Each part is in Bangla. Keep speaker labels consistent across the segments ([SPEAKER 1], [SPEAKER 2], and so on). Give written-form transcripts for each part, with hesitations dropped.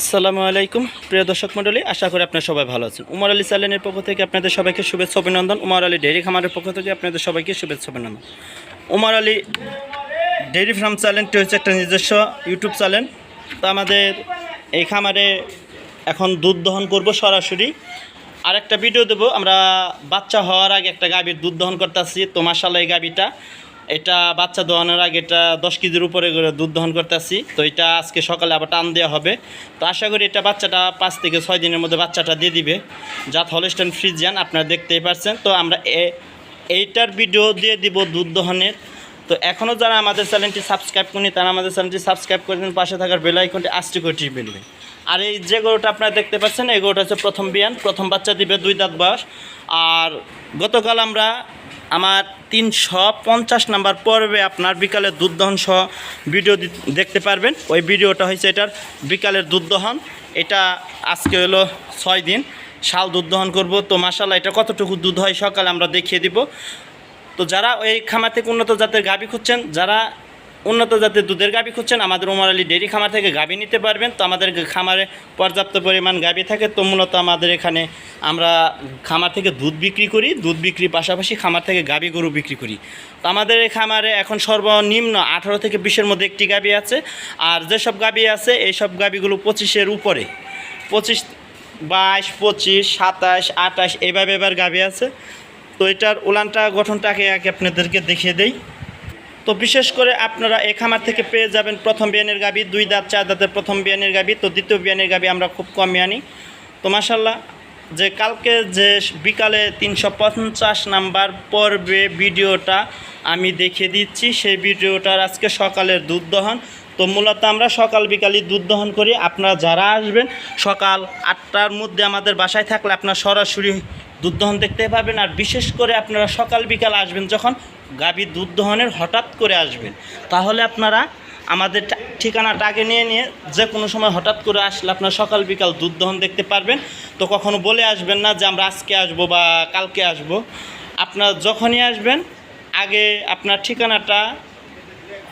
[SPEAKER 1] আসসালামু আলাইকুম প্রিয় দর্শক মণ্ডলী, আশা করি আপনারা সবাই ভালো আছেন। উমর আলী চ্যানেলের পক্ষ থেকে আপনাদের সবাইকে শুভেচ্ছা অভিনন্দন। উমর আলী ডেইরি খামারের পক্ষ থেকে আপনাদের সবাইকে শুভেচ্ছা অভিনন্দন। উমর আলী ডেইরি ফার্ম চ্যানেলটি হচ্ছে একটা নিজস্ব ইউটিউব চ্যানেল। তো আমাদের এই খামারে এখন দুধ দহন করব সরাসরি। আর একটা ভিডিও দেবো, আমরা বাচ্চা হওয়ার আগে একটা গাভীর দুধ দহন করতেছি। তো মাশাআল্লাহ এই গাভীটা, এটা বাচ্চা দহনের আগে এটা 10 কেজির উপরে করে দুধ দহন করতেছি। তো এটা আজকে সকালে আবার টান দেওয়া হবে। তো আশা করি এটা বাচ্চাটা 5 থেকে 6 দিনের মধ্যে বাচ্চাটা দিয়ে দিবে। জাত হলস্টাইন ফ্রিজিয়ান, আপনারা দেখতেই পাচ্ছেন। তো আমরা এইটার ভিডিও দিয়ে দিব দুধ দহনের। তো এখনও যারা আমাদের চ্যানেলটি সাবস্ক্রাইব করেনি তারা আমাদের চ্যানেলটি সাবস্ক্রাইব করে দিন, পাশে থাকার বেল আইকনটি আস্তে করে টিপে নেবেন। আর এই যে গরুটা আপনারা দেখতে পাচ্ছেন, এই গরুটা হচ্ছে প্রথম বিয়ান, প্রথম বাচ্চা দিবে, 2 দাঁত বয়স। আর গতকাল আমরা আমার 350 নাম্বার পর্বে আপনার বিকালের দুধ দহন সহ ভিডিও দেখতে পারবেন। ওই ভিডিওটা হয়েছে এটার বিকালের দুধ দহন। এটা আজকে হলো 6 দিন শাল দুধ দহন করব। তো মাশাআল্লাহ এটা কতটুকু দুধ হয় সকালে আমরা দেখিয়ে দিব। তো যারা এই খামার থেকে উন্নত জাতের গাভী খুঁজছেন, যারা উন্নত জাতের দুধের গাভী খুঁজছেন, আমাদের উমর আলী ডেইরি খামার থেকে গাভী নিতে পারবেন। তো আমাদের খামারে পর্যাপ্ত পরিমাণ গাভী থাকে। তো মূলত আমাদের এখানে আমরা খামার থেকে দুধ বিক্রি করি, দুধ বিক্রির পাশাপাশি খামার থেকে গাভী গরু বিক্রি করি। তো আমাদের এই খামারে এখন সর্বনিম্ন 18 থেকে 20-এর মধ্যে একটি গাভী আছে। আর যেসব গাভী আছে এই সব গাভীগুলো 25-এর উপরে, 25, 22, 25, 27, 28 এইভাবে এবার গাভী আছে। তো এটার উলানটা গঠনটাকে আগে আপনাদেরকে দেখিয়ে দেই। তো বিশেষ করে আপনারা এই খামার থেকে পেয়ে যাবেন প্রথম বিয়ানের গাভী, 2 দাঁত 4 দাঁতের প্রথম বিয়ানের গাভী। তো দ্বিতীয় বিয়ানের গাভী আমরা খুব কমই আনি। তো মাশাআল্লাহ যে কালকে যে বিকালে 350 নাম্বার পর্বে ভিডিওটা আমি দেখিয়ে দিচ্ছি, সেই ভিডিওটার আজকে সকালের দুধ দহন। তো মূলত আমরা সকাল বিকালই দুধ দহন করি। আপনারা যারা আসবেন সকাল 8টার মধ্যে আমাদের বাসায় থাকলে আপনারা সরাসরি দুধ দহন দেখতে পাবেন। আর বিশেষ করে আপনারা সকাল বিকাল আসবেন, যখন গাভীর দুধ দহনের হঠাৎ করে আসবেন, তাহলে আপনারা আমাদের ঠিকানাটা আগে নিয়ে যে কোনো সময় হঠাৎ করে আসলে আপনারা সকাল বিকাল দুধ দহন দেখতে পারবেন। তো কখনো বলে আসবেন না যে আমরা আজকে আসবো বা কালকে আসব। আপনারা যখনই আসবেন আগে আপনার ঠিকানাটা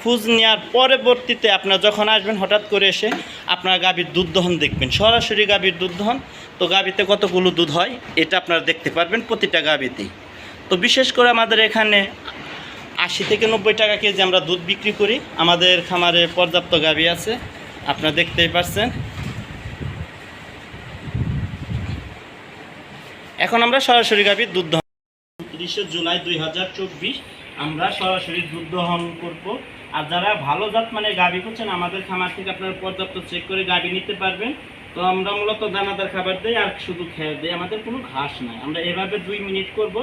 [SPEAKER 1] খোঁজ নেওয়ার পরবর্তীতে আপনারা যখন আসবেন হঠাৎ করে এসে আপনারা গাভীর দুধ দহন দেখবেন, সরাসরি গাভীর দুধ দহন। তো গাভীতে কতগুলো দুধ হয় এটা আপনারা দেখতে পারবেন প্রতিটা গাভীতেই। তো বিশেষ করে আমাদের এখানে 80 থেকে 90 টাকা কেজি আমরা দুধ বিক্রি করি। আমাদের খামারে পর্যাপ্ত গাভী আছে, আপনারা দেখতেই পাচ্ছেন। এখন আমরা সরাসরি গাভীর দুধ দহন 30 জুলাই 2024 আমরা সরাসরি দুধ দহন করব। আর যারা ভালো জাত মানে গাভী করছেন, আমাদের খামার থেকে আপনারা পর্যাপ্ত চেক করে গাভী নিতে পারবেন। তো আমরা মূলত দানাদার খাবার দিই আর শুধু খেয়ে দিই, আমাদের কোনো ঘাস নাই। আমরা এভাবে 2 মিনিট করব,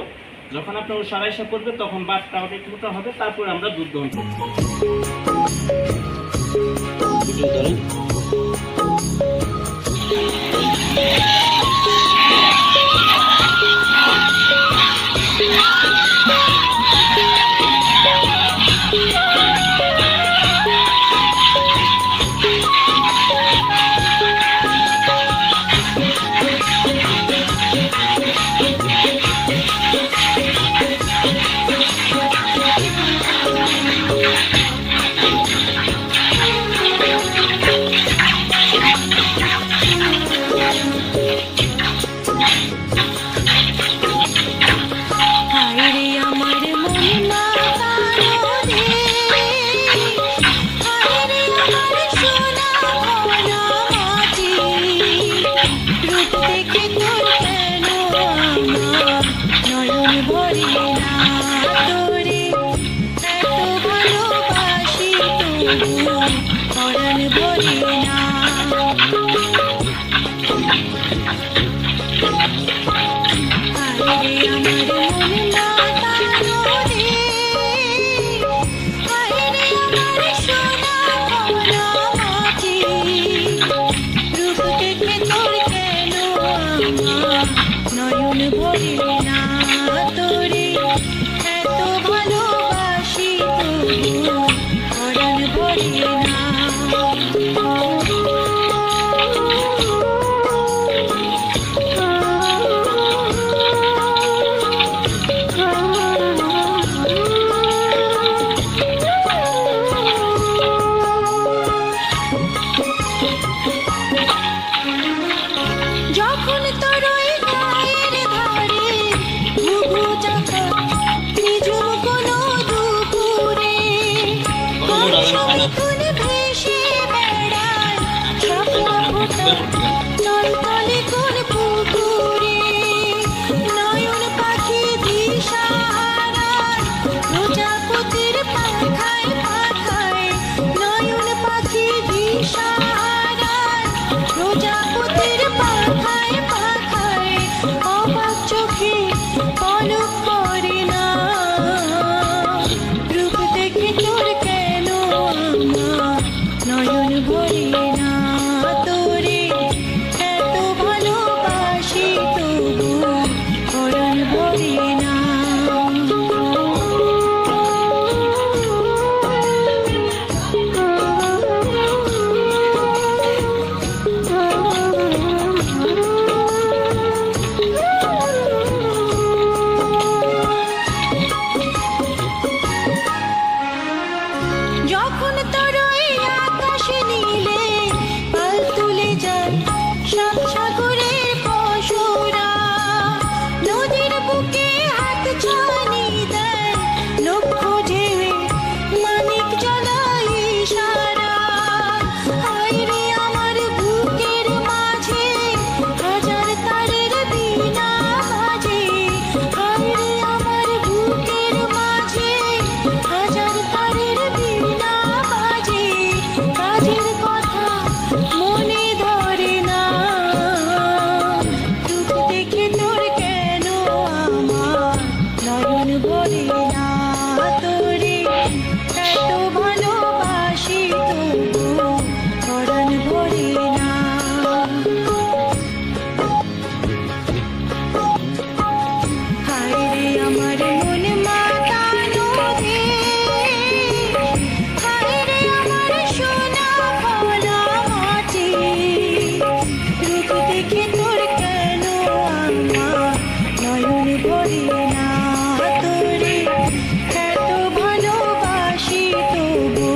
[SPEAKER 1] যখন আপনার সারাইসা করবে তখন বাটটা অনেক মোটা হবে, তারপর আমরা দুধ দহন করব।
[SPEAKER 2] নলতলে কোন পুকুরে নয়ন পাখি দিশাহারায় প্রজাপতির পাখায় পাখায় নয়ন পাখি দিশাহারায় প্রজাপতির পাখায় পাখায় অবাক চোখে পলক পড়ে না রূপ দেখে তোর কেন আমার নয়ন ভরে না তোরে এত ভালোবাসি তবু পরাণ ভরে না যখন তোর ওই আকাশ নীলে পাল তুলে যায় সাত সাগরের পশুরা নদীর বুকে হাত ছানি দেয় লক্ষ্য ঢেউয়ে মানিক জ্বালায় ইশারা হায় রে আমার বুকের মাঝে হাজার তারের বীণা বাজে হায় রে আমার বুকের মাঝে হাজার তারের বীণা বাজে কাজের কথা মনে ধরে না রূপ দেখে তোর কেন আমার নয়ন ভরে না তোরে এত ভালোবাসি তবু পরাণ ভরে না হায় রে আমার মন মাতানো দেশ হায় রে আমার সোনা ভোলা মাটি রূপ দেখে তোর কেন আমার নয়ন ভরে না তোরে এত ভালোবাসি তবু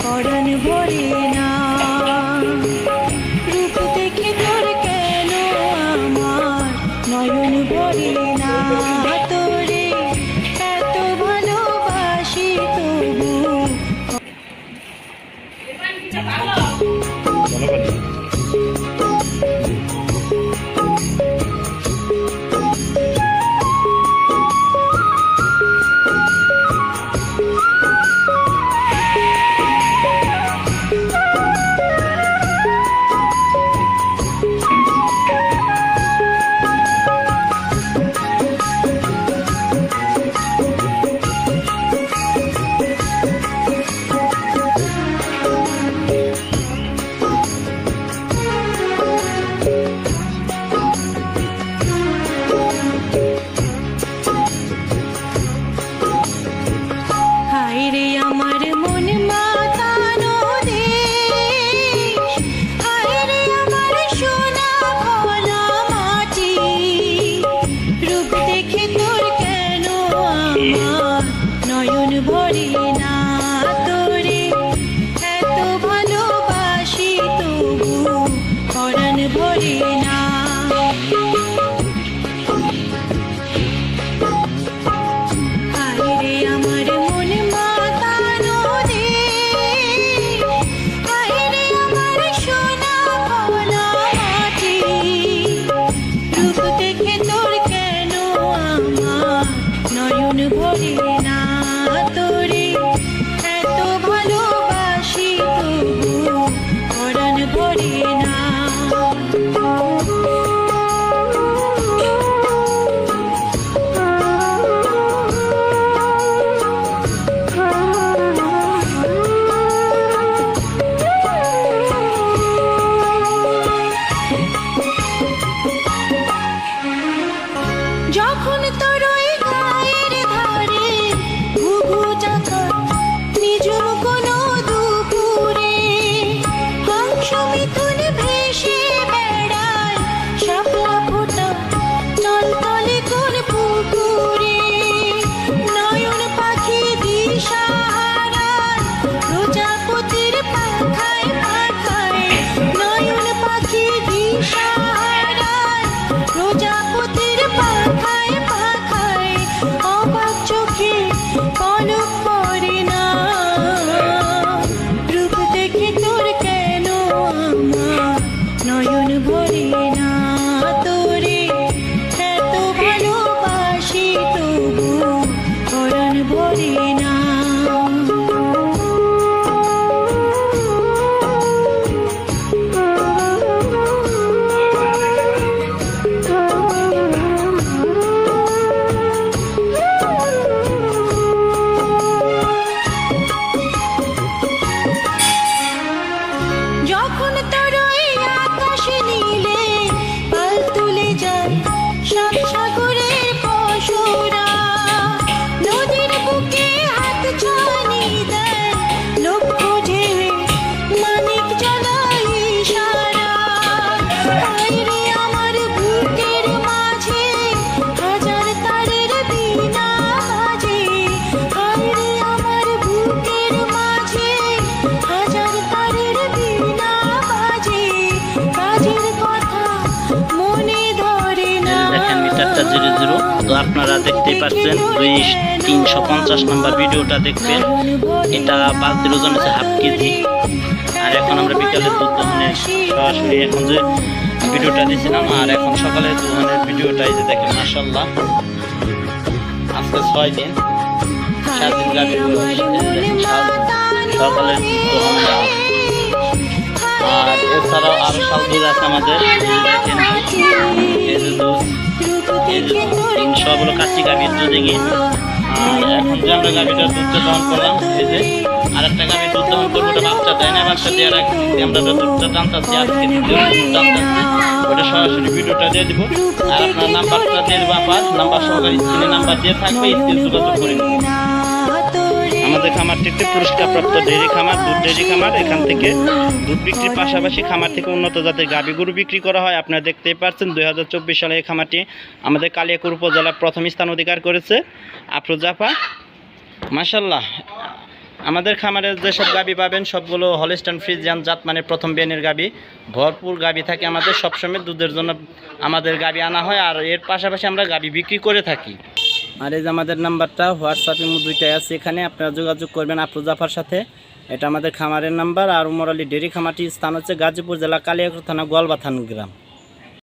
[SPEAKER 2] পরাণ ভরে না রূপ দেখে তোর কেন আমার নয়ন ভরে না তোরে এত ভালোবাসি তবু হায় রে আমার মন মাতানো দেশ হায় রে আমার সোনা ভোলা মাটি রূপ দেখে তোর কেন আমার নয়ন ভরে না তোরে এত ভালোবাসি তবু পরাণ ভরে না হায় রে আমার মন মাতানো দেশ হায় রে আমার সোনা ভোলা মাটি রূপ দেখে তোর কেন আমার নয়ন ভরে না তোরে এত ভালোবাসি তবু পরাণ ভরে না যখন তোর ওই গায়ের ধারে ঘুঘু চাকা নিজম কোনো দুপুরে হংস মিথুন ভেসে বেড়ায় শাপলা ফোটা নলতলে কোন পুকুরে নয়ন পাখি দিশাহারায় প্রজাপতির পাখায় পাখায় নয়ন পাখি দিশাহারায় প্রজাপতির পাখায় পাখায় অবাক চোখে পলক পড়ে না রূপ দেখে তোর কেন আমার এখন তোর ওই আকাশ নীলে পাল তুলে যায় সাত সাগরের পশুরা, নদীর বুকে হাত ছানি দেয় লক্ষ্য ঢেউয়ে মানিক জ্বালায় ইশারা। আইরে আমার বুকের মাঝে হাজার তারের বীণা বাজে, আইরে আমার বুকের মাঝে হাজার তারের বীণা বাজে, কাজের কথা মনে ধরে না।
[SPEAKER 1] দেখেন মিটারটা 00। তো আপনারা দেখতেই পাচ্ছেন 350 নম্বর ভিডিওটা দেখবেন। এটা বালতির ওজন হচ্ছে হাফ কেজি। আর এখন আমরা বিকালে দুধ দহনের সরাসরি এখন যে ভিডিওটা দিয়েছিলাম, আর এখন সকালে দহনের ভিডিওটা এই যে দেখেন মাশাআল্লাহ আজকে 6 দিন 7 দিন গাভী সকালে দুধ দহন দেওয়া। আর এছাড়াও আরো শাল দুধ আছে আমাদের, দেখেন এই যে দুধ, এই যে 300 হলো কাচ্চি গাভীর দুধে গিয়ে। আর এখন যে আমরা গাভীটা দুধটা দহন করলাম, এই যে আরেকটা গাভী দুধ দহন করবো, ওটা বাচ্চা দেয় না, বাচ্চা দেওয়ার আগে আমরা দুধটা টানতাছি, আজকে দ্বিতীয় দুধ টানতাছি, ওটা সরাসরি ভিডিওটা দিয়ে দিব। আর আপনার নাম্বারটা দিয়ে দেবো, আপার নাম্বার সহকারে স্ক্রিনে নাম্বার দিয়ে থাকবে, স্ক্রিনে যোগাযোগ করে নেবেন। আমাদের খামারটি একটি পুরস্কারপ্রাপ্ত ডেইরি খামার, দুধ ডেইরি খামার। এখান থেকে দুধ বিক্রির পাশাপাশি খামার থেকে উন্নত জাতের গাভী গরু বিক্রি করা হয়। আপনারা দেখতেই পাচ্ছেন 2024 সালে এই খামারটি আমাদের কালিয়াকৈর উপজেলার প্রথম স্থান অধিকার করেছে আফরোজাফা। মাশাআল্লাহ, আমাদের খামারে যেসব গাভী পাবেন সবগুলো হলস্টাইন ফ্রিজিয়ান জাত, মানে প্রথম বেনের গাভী। ভরপুর গাভী থাকে আমাদের, সবসময় দুধের জন্য আমাদের গাভী আনা হয়, আর এর পাশাপাশি আমরা গাভী বিক্রি করে থাকি। আর এই যে আমাদের নাম্বারটা হোয়াটসঅ্যাপে দুইটাই আছে, এখানে আপনারা যোগাযোগ করবেন আফরোজাফার সাথে। এটা আমাদের খামারের নাম্বার। আর উমর আলী ডেইরি খামারটির স্থান হচ্ছে গাজীপুর জেলা কালিয়াকৈর থানা গোয়ালবাথান গ্রাম।